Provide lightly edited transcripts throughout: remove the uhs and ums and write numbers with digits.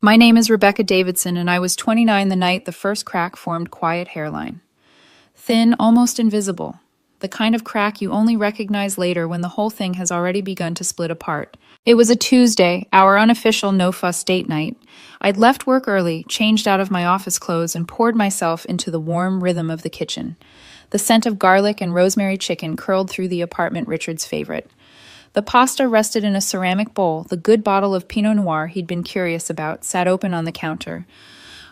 My name is Rebecca Davidson, and I was 29 the night the first crack formed quiet hairline. Thin, almost invisible. The kind of crack you only recognize later when the whole thing has already begun to split apart. It was a Tuesday, our unofficial no-fuss date night. I'd left work early, changed out of my office clothes, and poured myself into the warm rhythm of the kitchen. The scent of garlic and rosemary chicken curled through the apartment, Richard's favorite. The pasta rested in a ceramic bowl. The good bottle of Pinot Noir he'd been curious about sat open on the counter.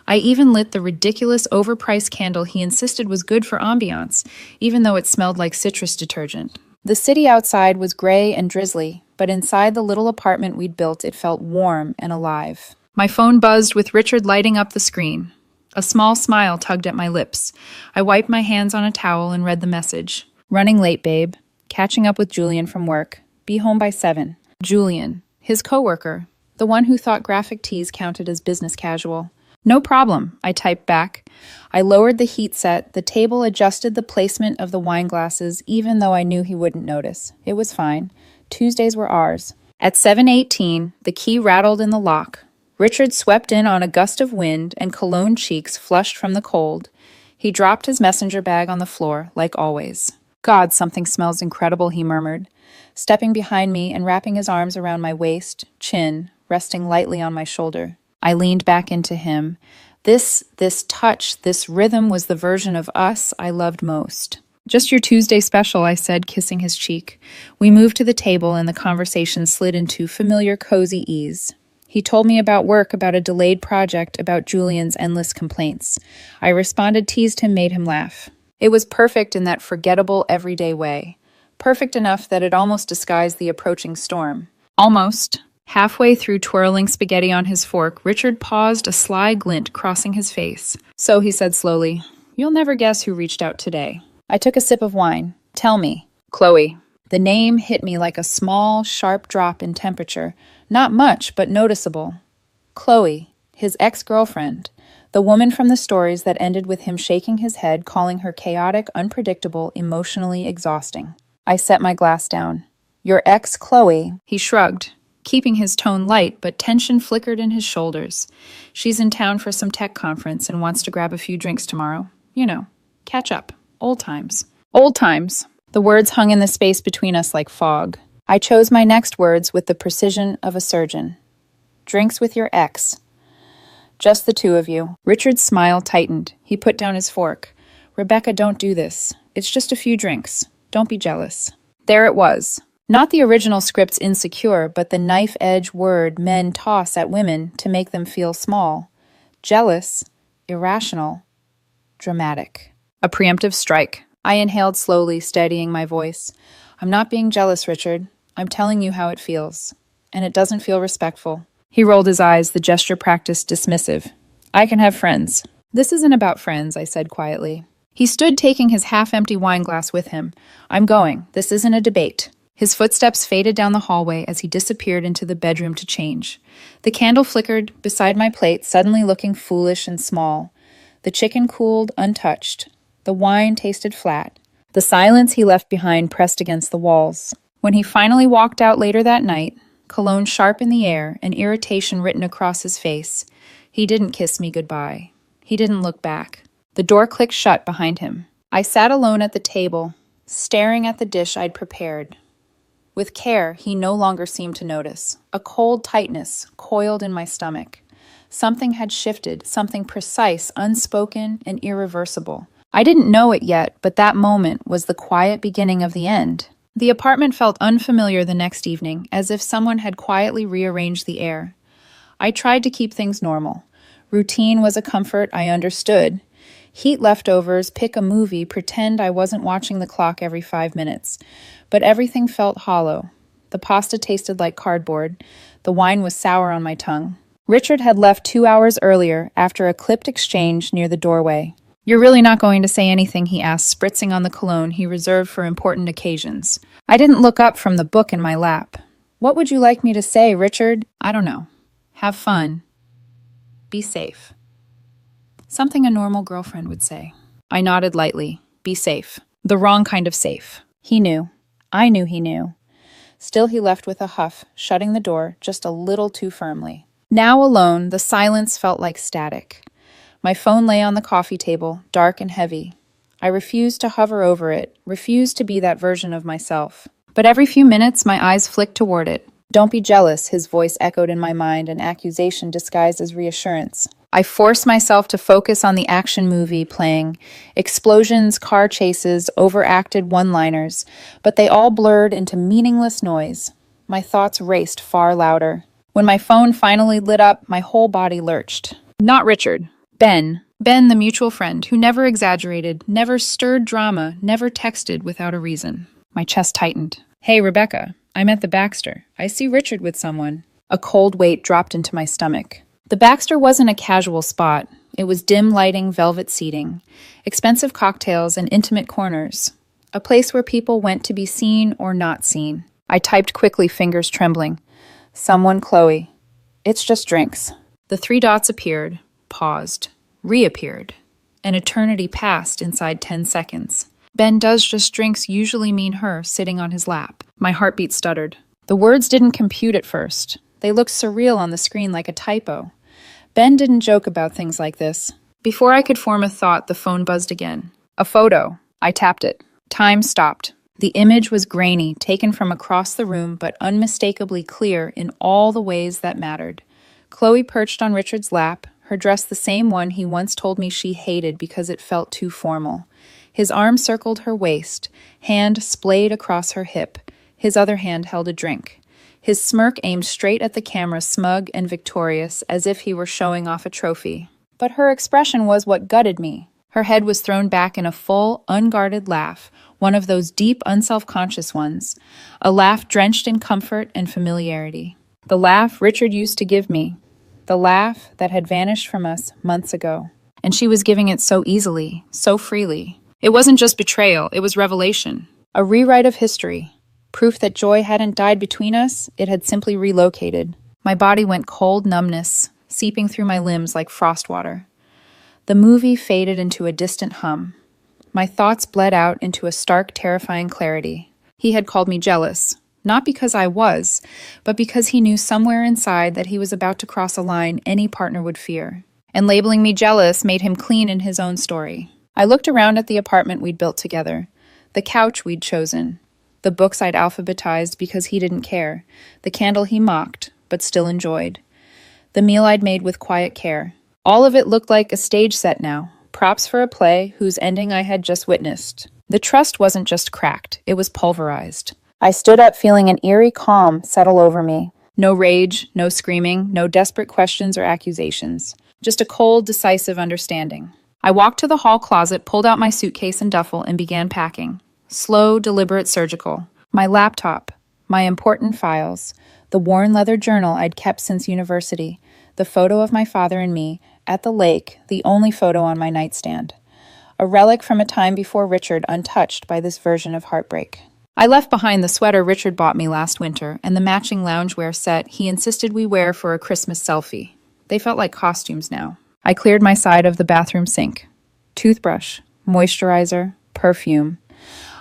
I even lit the ridiculous overpriced candle he insisted was good for ambiance, even though it smelled like citrus detergent. The city outside was gray and drizzly, but inside the little apartment we'd built it felt warm and alive. My phone buzzed with Richard lighting up the screen. A small smile tugged at my lips. I wiped my hands on a towel and read the message. Running late, babe. Catching up with Julian from work. Be home by 7. Julian, his coworker, the one who thought graphic tees counted as business casual. No problem, I typed back. I lowered the heat set, the table adjusted the placement of the wine glasses, even though I knew he wouldn't notice. It was fine. Tuesdays were ours. At 7:18, the key rattled in the lock. Richard swept in on a gust of wind, and cologne cheeks flushed from the cold. He dropped his messenger bag on the floor, like always. God, something smells incredible, he murmured, stepping behind me and wrapping his arms around my waist, chin, resting lightly on my shoulder. I leaned back into him. This touch, this rhythm was the version of us I loved most. Just your Tuesday special, I said, kissing his cheek. We moved to the table and the conversation slid into familiar, cozy ease. He told me about work, about a delayed project, about Julian's endless complaints. I responded, teased him, made him laugh. It was perfect in that forgettable, everyday way. Perfect enough that it almost disguised the approaching storm. Almost. Halfway through twirling spaghetti on his fork, Richard paused, a sly glint crossing his face. So he said slowly, "You'll never guess who reached out today." I took a sip of wine. Tell me. Chloe. The name hit me like a small, sharp drop in temperature. Not much, but noticeable. Chloe, his ex-girlfriend. The woman from the stories that ended with him shaking his head, calling her chaotic, unpredictable, emotionally exhausting. I set my glass down. Your ex, Chloe. He shrugged, keeping his tone light, but tension flickered in his shoulders. She's in town for some tech conference and wants to grab a few drinks tomorrow. You know, catch up. Old times. Old times. The words hung in the space between us like fog. I chose my next words with the precision of a surgeon. Drinks with your ex. Just the two of you. Richard's smile tightened. He put down his fork. Rebecca, don't do this. It's just a few drinks. Don't be jealous. There it was. Not the original script's insecure, but the knife-edge word men toss at women to make them feel small. Jealous, irrational, dramatic. A preemptive strike. I inhaled slowly, steadying my voice. I'm not being jealous, Richard. I'm telling you how it feels. And it doesn't feel respectful. He rolled his eyes, the gesture practiced dismissive. I can have friends. This isn't about friends, I said quietly. He stood taking his half-empty wine glass with him. I'm going. This isn't a debate. His footsteps faded down the hallway as he disappeared into the bedroom to change. The candle flickered beside my plate, suddenly looking foolish and small. The chicken cooled, untouched. The wine tasted flat. The silence he left behind pressed against the walls. When he finally walked out later that night, cologne sharp in the air, and irritation written across his face, he didn't kiss me goodbye. He didn't look back. The door clicked shut behind him. I sat alone at the table, staring at the dish I'd prepared. With care, he no longer seemed to notice. A cold tightness coiled in my stomach. Something had shifted, something precise, unspoken, and irreversible. I didn't know it yet, but that moment was the quiet beginning of the end. The apartment felt unfamiliar the next evening, as if someone had quietly rearranged the air. I tried to keep things normal. Routine was a comfort I understood. Heat leftovers, pick a movie, pretend I wasn't watching the clock every 5 minutes. But everything felt hollow. The pasta tasted like cardboard. The wine was sour on my tongue. Richard had left 2 hours earlier after a clipped exchange near the doorway. You're really not going to say anything, he asked, spritzing on the cologne he reserved for important occasions. I didn't look up from the book in my lap. What would you like me to say, Richard? I don't know. Have fun. Be safe. Something a normal girlfriend would say. I nodded lightly. Be safe. The wrong kind of safe. He knew. I knew he knew. Still he left with a huff, shutting the door just a little too firmly. Now alone, the silence felt like static. My phone lay on the coffee table, dark and heavy. I refused to hover over it, refused to be that version of myself. But every few minutes, my eyes flicked toward it. "Don't be jealous," his voice echoed in my mind, an accusation disguised as reassurance. I forced myself to focus on the action movie playing, explosions, car chases, overacted one-liners, but they all blurred into meaningless noise. My thoughts raced far louder. When my phone finally lit up, my whole body lurched. Not Richard. Ben. Ben, the mutual friend, who never exaggerated, never stirred drama, never texted without a reason. My chest tightened. "Hey, Rebecca, I'm at the Baxter. I see Richard with someone." A cold weight dropped into my stomach. The Baxter wasn't a casual spot. It was dim lighting, velvet seating, expensive cocktails, and intimate corners. A place where people went to be seen or not seen. I typed quickly, fingers trembling. "Someone, Chloe. It's just drinks." The three dots appeared, paused, reappeared. An eternity passed inside 10 seconds. "Ben does just drinks" usually mean her sitting on his lap. My heartbeat stuttered. The words didn't compute at first. They looked surreal on the screen, like a typo. Ben didn't joke about things like this. Before I could form a thought, the phone buzzed again. A photo. I tapped it. Time stopped. The image was grainy, taken from across the room, but unmistakably clear in all the ways that mattered. Chloe perched on Richard's lap, her dress the same one he once told me she hated because it felt too formal. His arm circled her waist, hand splayed across her hip. His other hand held a drink. His smirk aimed straight at the camera, smug and victorious, as if he were showing off a trophy. But her expression was what gutted me. Her head was thrown back in a full, unguarded laugh, one of those deep, unself-conscious ones. A laugh drenched in comfort and familiarity. The laugh Richard used to give me. The laugh that had vanished from us months ago. And she was giving it so easily, so freely. It wasn't just betrayal, it was revelation. A rewrite of history. Proof that joy hadn't died between us, it had simply relocated. My body went cold numbness, seeping through my limbs like frost water. The movie faded into a distant hum. My thoughts bled out into a stark, terrifying clarity. He had called me jealous, not because I was, but because he knew somewhere inside that he was about to cross a line any partner would fear. And labeling me jealous made him clean in his own story. I looked around at the apartment we'd built together, the couch we'd chosen, the books I'd alphabetized because he didn't care, the candle he mocked, but still enjoyed, the meal I'd made with quiet care. All of it looked like a stage set now, props for a play whose ending I had just witnessed. The trust wasn't just cracked, it was pulverized. I stood up feeling an eerie calm settle over me. No rage, no screaming, no desperate questions or accusations. Just a cold, decisive understanding. I walked to the hall closet, pulled out my suitcase and duffel, and began packing. Slow, deliberate, surgical. My laptop, my important files, the worn leather journal I'd kept since university, the photo of my father and me, at the lake, the only photo on my nightstand. A relic from a time before Richard, untouched by this version of heartbreak. I left behind the sweater Richard bought me last winter and the matching loungewear set he insisted we wear for a Christmas selfie. They felt like costumes now. I cleared my side of the bathroom sink. Toothbrush, moisturizer, perfume.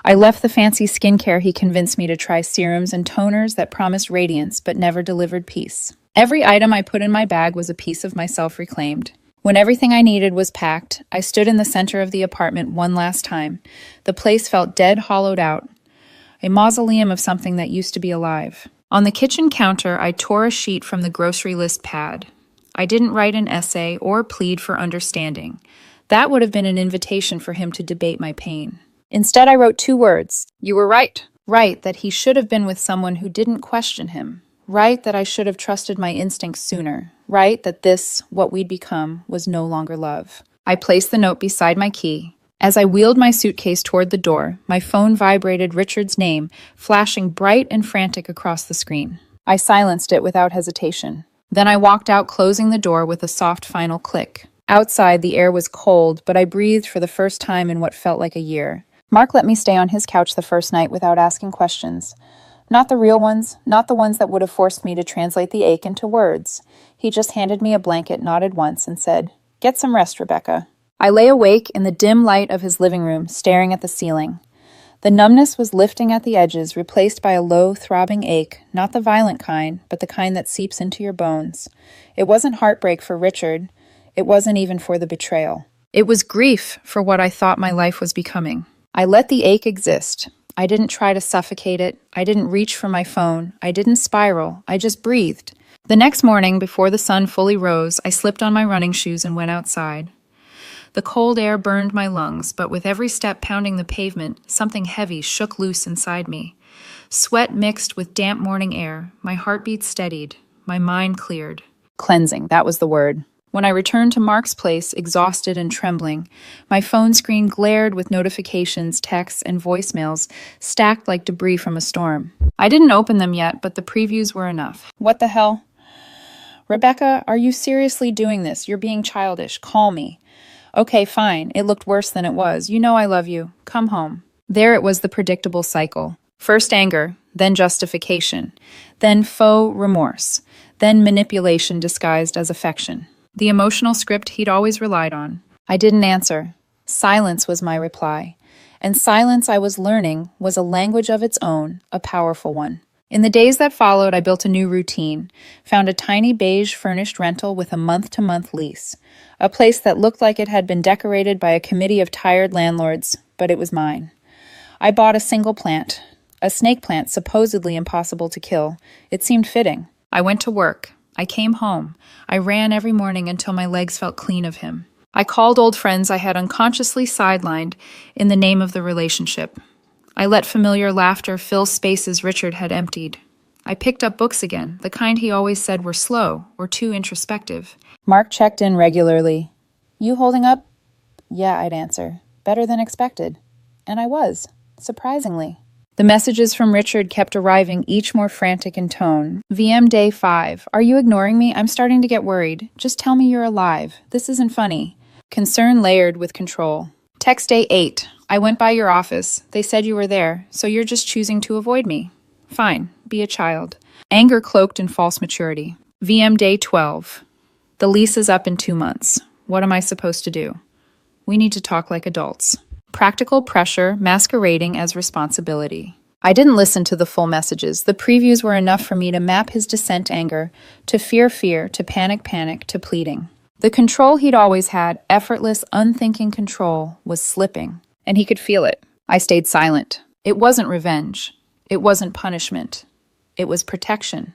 I left the fancy skincare he convinced me to try, serums and toners that promised radiance but never delivered peace. Every item I put in my bag was a piece of myself reclaimed. When everything I needed was packed, I stood in the center of the apartment one last time. The place felt dead, hollowed out. A mausoleum of something that used to be alive. On the kitchen counter, I tore a sheet from the grocery list pad. I didn't write an essay or plead for understanding. That would have been an invitation for him to debate my pain. Instead, I wrote 2 words. You were right. Right that he should have been with someone who didn't question him. Right that I should have trusted my instincts sooner. Right that this, what we'd become, was no longer love. I placed the note beside my key. As I wheeled my suitcase toward the door, my phone vibrated Richard's name, flashing bright and frantic across the screen. I silenced it without hesitation. Then I walked out, closing the door with a soft final click. Outside, the air was cold, but I breathed for the first time in what felt like a year. Mark let me stay on his couch the first night without asking questions. Not the real ones, not the ones that would have forced me to translate the ache into words. He just handed me a blanket, nodded once, and said, "Get some rest, Rebecca." I lay awake in the dim light of his living room, staring at the ceiling. The numbness was lifting at the edges, replaced by a low, throbbing ache, not the violent kind, but the kind that seeps into your bones. It wasn't heartbreak for Richard. It wasn't even for the betrayal. It was grief for what I thought my life was becoming. I let the ache exist. I didn't try to suffocate it. I didn't reach for my phone. I didn't spiral. I just breathed. The next morning, before the sun fully rose, I slipped on my running shoes and went outside. The cold air burned my lungs, but with every step pounding the pavement, something heavy shook loose inside me. Sweat mixed with damp morning air. My heartbeat steadied. My mind cleared. Cleansing, that was the word. When I returned to Mark's place, exhausted and trembling, my phone screen glared with notifications, texts, and voicemails stacked like debris from a storm. I didn't open them yet, but the previews were enough. What the hell? Rebecca, are you seriously doing this? You're being childish. Call me. Okay, fine. It looked worse than it was. You know I love you. Come home. There it was, the predictable cycle. First anger, then justification, then faux remorse, then manipulation disguised as affection. The emotional script he'd always relied on. I didn't answer. Silence was my reply. And silence, I was learning, was a language of its own, a powerful one. In the days that followed, I built a new routine, found a tiny beige furnished rental with a month-to-month lease, a place that looked like it had been decorated by a committee of tired landlords, but it was mine. I bought a single plant, a snake plant supposedly impossible to kill. It seemed fitting. I went to work. I came home. I ran every morning until my legs felt clean of him. I called old friends I had unconsciously sidelined in the name of the relationship. I let familiar laughter fill spaces Richard had emptied. I picked up books again, the kind he always said were slow or too introspective. Mark checked in regularly. You holding up? Yeah, I'd answer. Better than expected. And I was, surprisingly. The messages from Richard kept arriving, each more frantic in tone. VM day 5. Are you ignoring me? I'm starting to get worried. Just tell me you're alive. This isn't funny. Concern layered with control. Text day 8. I went by your office. They said you were there, so you're just choosing to avoid me. Fine, be a child. Anger cloaked in false maturity. VM day 12. The lease is up in 2 months. What am I supposed to do? We need to talk like adults. Practical pressure masquerading as responsibility. I didn't listen to the full messages. The previews were enough for me to map his descent anger, to fear, to panic, to pleading. The control he'd always had, effortless, unthinking control, was slipping, and he could feel it. I stayed silent. It wasn't revenge. It wasn't punishment. It was protection.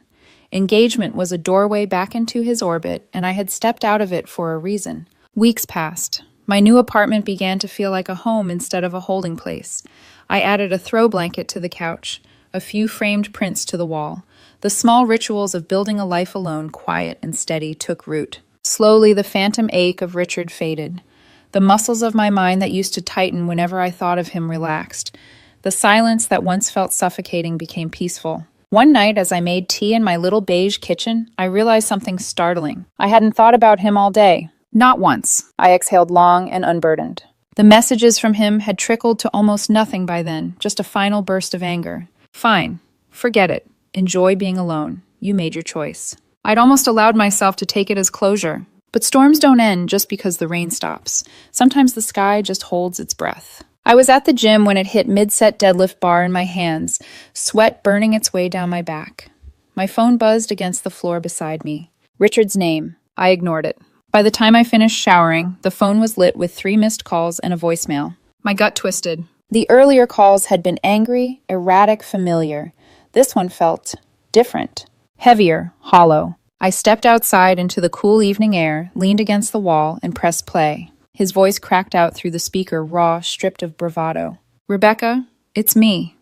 Engagement was a doorway back into his orbit, and I had stepped out of it for a reason. Weeks passed. My new apartment began to feel like a home instead of a holding place. I added a throw blanket to the couch, a few framed prints to the wall. The small rituals of building a life alone, quiet and steady, took root. Slowly, the phantom ache of Richard faded. The muscles of my mind that used to tighten whenever I thought of him relaxed. The silence that once felt suffocating became peaceful. One night, as I made tea in my little beige kitchen, I realized something startling. I hadn't thought about him all day. Not once. I exhaled long and unburdened. The messages from him had trickled to almost nothing by then, just a final burst of anger. Fine. Forget it. Enjoy being alone. You made your choice. I'd almost allowed myself to take it as closure. But storms don't end just because the rain stops. Sometimes the sky just holds its breath. I was at the gym when it hit mid-set deadlift bar in my hands, sweat burning its way down my back. My phone buzzed against the floor beside me. Richard's name. I ignored it. By the time I finished showering, the phone was lit with 3 missed calls and a voicemail. My gut twisted. The earlier calls had been angry, erratic, familiar. This one felt different. Heavier, hollow. I stepped outside into the cool evening air, leaned against the wall, and pressed play. His voice cracked out through the speaker, raw, stripped of bravado. Rebecca, it's me.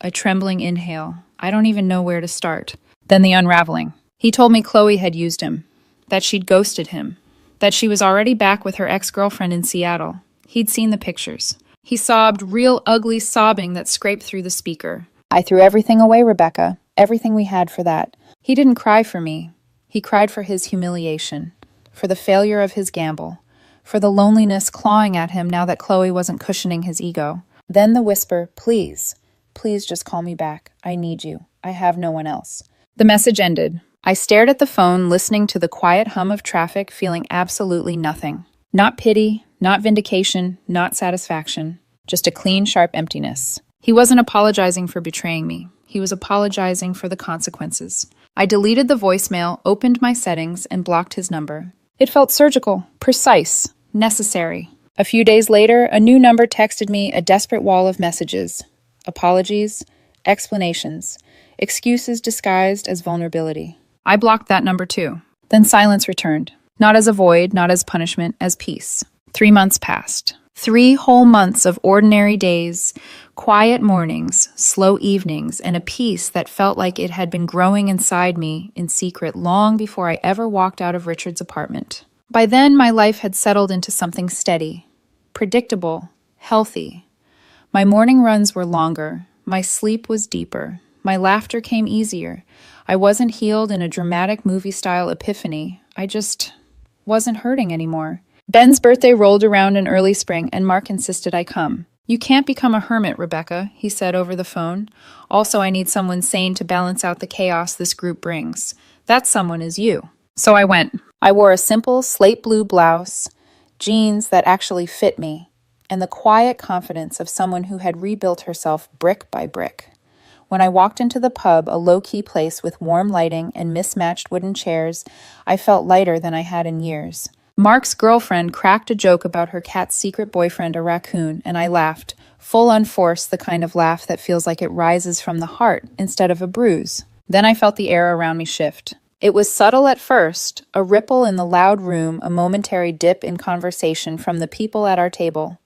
A trembling inhale. I don't even know where to start. Then the unraveling. He told me Chloe had used him, that she'd ghosted him, that she was already back with her ex-girlfriend in Seattle. He'd seen the pictures. He sobbed, real ugly sobbing that scraped through the speaker. I threw everything away, Rebecca. Everything we had for that. He didn't cry for me. He cried for his humiliation, for the failure of his gamble, for the loneliness clawing at him now that Chloe wasn't cushioning his ego. Then the whisper, please just call me back. I need you. I have no one else. The message ended. I stared at the phone, listening to the quiet hum of traffic, feeling absolutely nothing. Not pity, not vindication, not satisfaction. Just a clean, sharp emptiness. He wasn't apologizing for betraying me. He was apologizing for the consequences. I deleted the voicemail, opened my settings, and blocked his number. It felt surgical, precise, necessary. A few days later, a new number texted me a desperate wall of messages. Apologies, explanations, excuses disguised as vulnerability. I blocked that number too. Then silence returned. Not as a void, not as punishment, as peace. 3 months passed. 3 whole months of ordinary days, quiet mornings, slow evenings, and a peace that felt like it had been growing inside me in secret long before I ever walked out of Richard's apartment. By then, my life had settled into something steady, predictable, healthy. My morning runs were longer. My sleep was deeper. My laughter came easier. I wasn't healed in a dramatic movie-style epiphany. I just wasn't hurting anymore. Ben's birthday rolled around in early spring, and Mark insisted I come. "You can't become a hermit, Rebecca," he said over the phone. "Also, I need someone sane to balance out the chaos this group brings. That someone is you." So I went. I wore a simple slate blue blouse, jeans that actually fit me, and the quiet confidence of someone who had rebuilt herself brick by brick. When I walked into the pub, a low-key place with warm lighting and mismatched wooden chairs, I felt lighter than I had in years. Mark's girlfriend cracked a joke about her cat's secret boyfriend, a raccoon, and I laughed, full unforced, the kind of laugh that feels like it rises from the heart instead of a bruise. Then I felt the air around me shift. It was subtle at first, a ripple in the loud room, a momentary dip in conversation from the people at our table.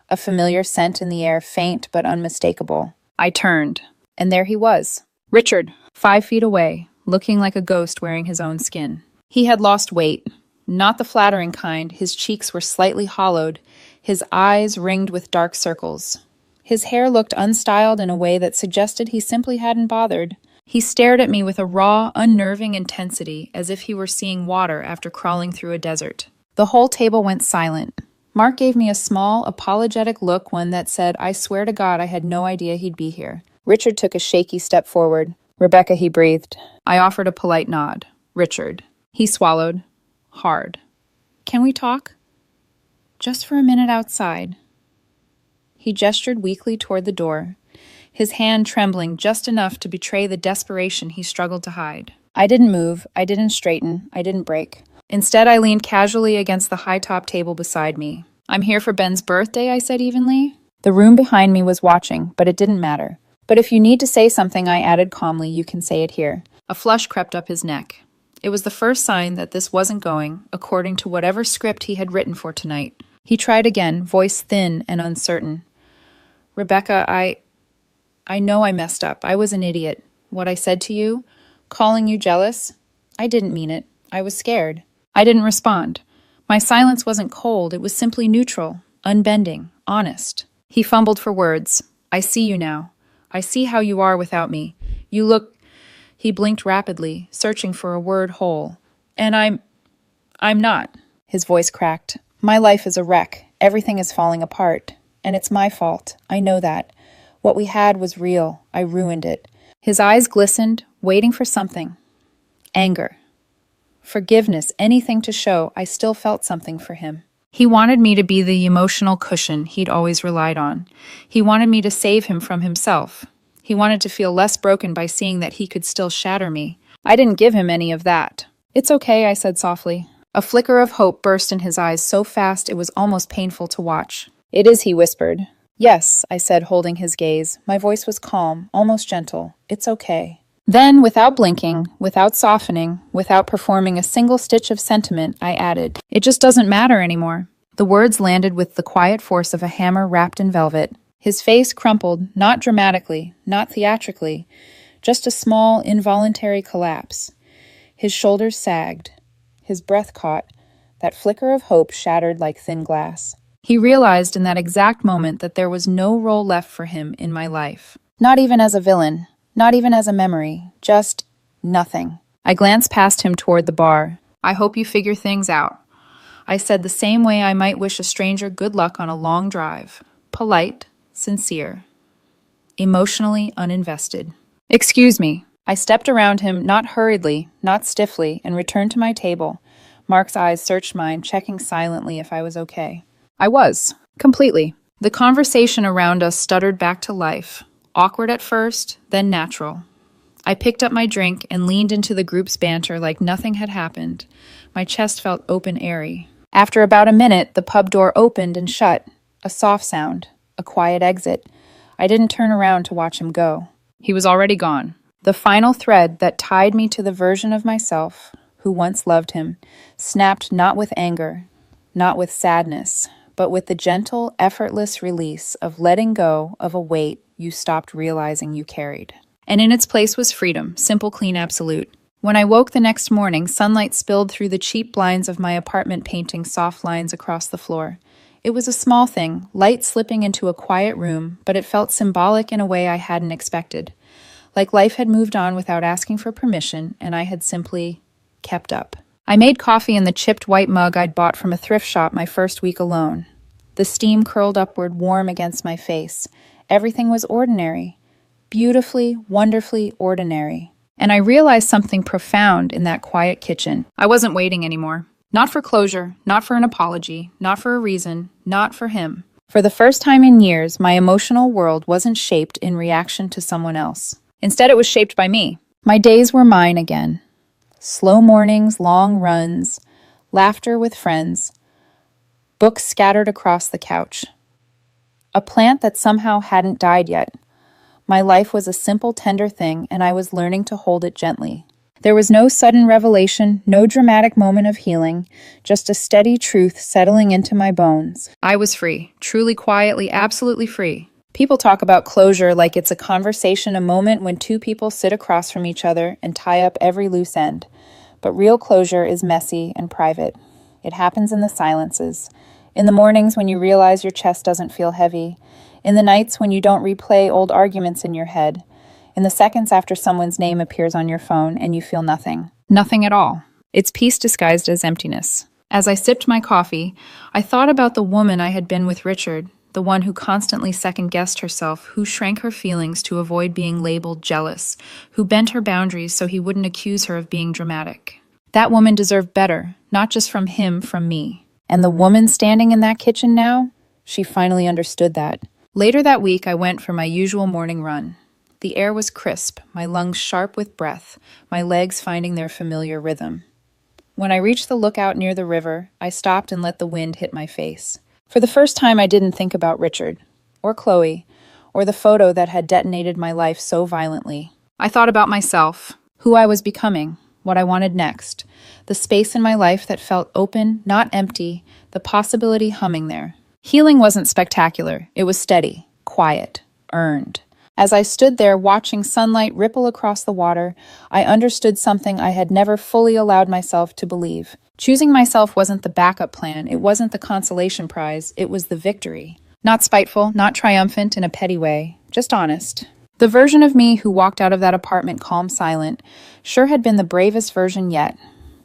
A familiar scent in the air, faint but unmistakable. I turned. And there he was, Richard, 5 feet away, looking like a ghost wearing his own skin. He had lost weight, not the flattering kind. His cheeks were slightly hollowed, his eyes ringed with dark circles. His hair looked unstyled in a way that suggested he simply hadn't bothered. He stared at me with a raw, unnerving intensity, as if he were seeing water after crawling through a desert. The whole table went silent. Mark gave me a small, apologetic look, one that said, "I swear to God I had no idea he'd be here." Richard took a shaky step forward. "Rebecca," he breathed. I offered a polite nod. "Richard." He swallowed. Hard. "Can we talk?" "Just for a minute outside." He gestured weakly toward the door, his hand trembling just enough to betray the desperation he struggled to hide. I didn't move. I didn't straighten. I didn't break. Instead, I leaned casually against the high-top table beside me. "I'm here for Ben's birthday," I said evenly. The room behind me was watching, but it didn't matter. "But if you need to say something," I added calmly, "you can say it here." A flush crept up his neck. It was the first sign that this wasn't going according to whatever script he had written for tonight. He tried again, voice thin and uncertain. "Rebecca, I know I messed up. I was an idiot. What I said to you, calling you jealous, I didn't mean it. I was scared." I didn't respond. My silence wasn't cold. It was simply neutral, unbending, honest. He fumbled for words. "I see you now. I see how you are without me. You look—" He blinked rapidly, searching for a word whole. "And I'm not." His voice cracked. "My life is a wreck. Everything is falling apart. And it's my fault. I know that. What we had was real. I ruined it." His eyes glistened, waiting for something. Anger. Forgiveness, anything to show I still felt something for him. He wanted me to be the emotional cushion he'd always relied on. He wanted me to save him from himself. He wanted to feel less broken by seeing that he could still shatter me. I didn't give him any of that. "It's okay," I said softly. A flicker of hope burst in his eyes so fast it was almost painful to watch. "It is," he whispered. "Yes," I said, holding his gaze. My voice was calm, almost gentle. "It's okay." Then, without blinking, without softening, without performing a single stitch of sentiment, I added, "It just doesn't matter anymore." The words landed with the quiet force of a hammer wrapped in velvet. His face crumpled, not dramatically, not theatrically, just a small, involuntary collapse. His shoulders sagged. His breath caught. That flicker of hope shattered like thin glass. He realized in that exact moment that there was no role left for him in my life. Not even as a villain. Not even as a memory. Just nothing. I glanced past him toward the bar. "I hope you figure things out." I said the same way I might wish a stranger good luck on a long drive. Polite, sincere, emotionally uninvested. "Excuse me." I stepped around him, not hurriedly, not stiffly, and returned to my table. Mark's eyes searched mine, checking silently if I was okay. I was. Completely. The conversation around us stuttered back to life. Awkward at first, then natural. I picked up my drink and leaned into the group's banter like nothing had happened. My chest felt open airy. After about a minute, the pub door opened and shut. A soft sound, a quiet exit. I didn't turn around to watch him go. He was already gone. The final thread that tied me to the version of myself who once loved him snapped not with anger, not with sadness, but with the gentle, effortless release of letting go of a weight you stopped realizing you carried. And in its place was freedom, simple, clean, absolute. When I woke the next morning, sunlight spilled through the cheap blinds of my apartment, painting soft lines across the floor. It was a small thing, light slipping into a quiet room, but it felt symbolic in a way I hadn't expected. Like life had moved on without asking for permission, and I had simply kept up. I made coffee in the chipped white mug I'd bought from a thrift shop my first week alone. The steam curled upward, warm against my face. Everything was ordinary. Beautifully, wonderfully ordinary. And I realized something profound in that quiet kitchen. I wasn't waiting anymore. Not for closure, not for an apology, not for a reason, not for him. For the first time in years, my emotional world wasn't shaped in reaction to someone else. Instead, it was shaped by me. My days were mine again. Slow mornings, long runs, laughter with friends, books scattered across the couch. A plant that somehow hadn't died yet. My life was a simple, tender thing, and I was learning to hold it gently. There was no sudden revelation, no dramatic moment of healing, just a steady truth settling into my bones. I was free, truly, quietly, absolutely free. People talk about closure like it's a conversation, a moment when two people sit across from each other and tie up every loose end. But real closure is messy and private. It happens in the silences. In the mornings when you realize your chest doesn't feel heavy. In the nights when you don't replay old arguments in your head. In the seconds after someone's name appears on your phone and you feel nothing. Nothing at all. It's peace disguised as emptiness. As I sipped my coffee, I thought about the woman I had been with Richard. The one who constantly second-guessed herself, who shrank her feelings to avoid being labeled jealous, who bent her boundaries so he wouldn't accuse her of being dramatic. That woman deserved better, not just from him, from me. And the woman standing in that kitchen now, she finally understood that. Later that week, I went for my usual morning run. The air was crisp, my lungs sharp with breath, my legs finding their familiar rhythm. When I reached the lookout near the river, I stopped and let the wind hit my face. For the first time, I didn't think about Richard, or Chloe, or the photo that had detonated my life so violently. I thought about myself, who I was becoming, what I wanted next, the space in my life that felt open, not empty, the possibility humming there. Healing wasn't spectacular. It was steady, quiet, earned. As I stood there watching sunlight ripple across the water, I understood something I had never fully allowed myself to believe. Choosing myself wasn't the backup plan, it wasn't the consolation prize, it was the victory. Not spiteful, not triumphant in a petty way, just honest. The version of me who walked out of that apartment calm, silent, sure had been the bravest version yet.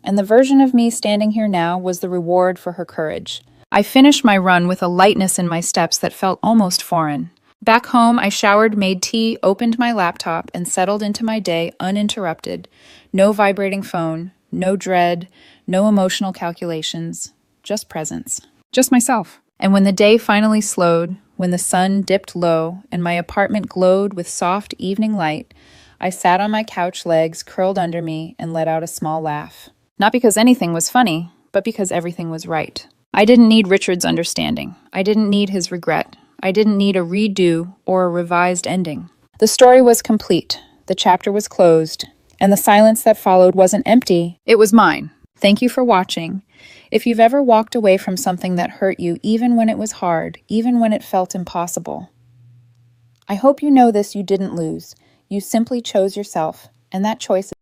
And the version of me standing here now was the reward for her courage. I finished my run with a lightness in my steps that felt almost foreign. Back home, I showered, made tea, opened my laptop, and settled into my day uninterrupted. No vibrating phone, no dread, no emotional calculations, just presence. Just myself. And when the day finally slowed, when the sun dipped low and my apartment glowed with soft evening light, I sat on my couch legs curled under me and let out a small laugh. Not because anything was funny, but because everything was right. I didn't need Richard's understanding. I didn't need his regret. I didn't need a redo or a revised ending. The story was complete. The chapter was closed. And the silence that followed wasn't empty. It was mine. Thank you for watching. If you've ever walked away from something that hurt you, even when it was hard, even when it felt impossible, I hope you know this: you didn't lose. You simply chose yourself, and that choice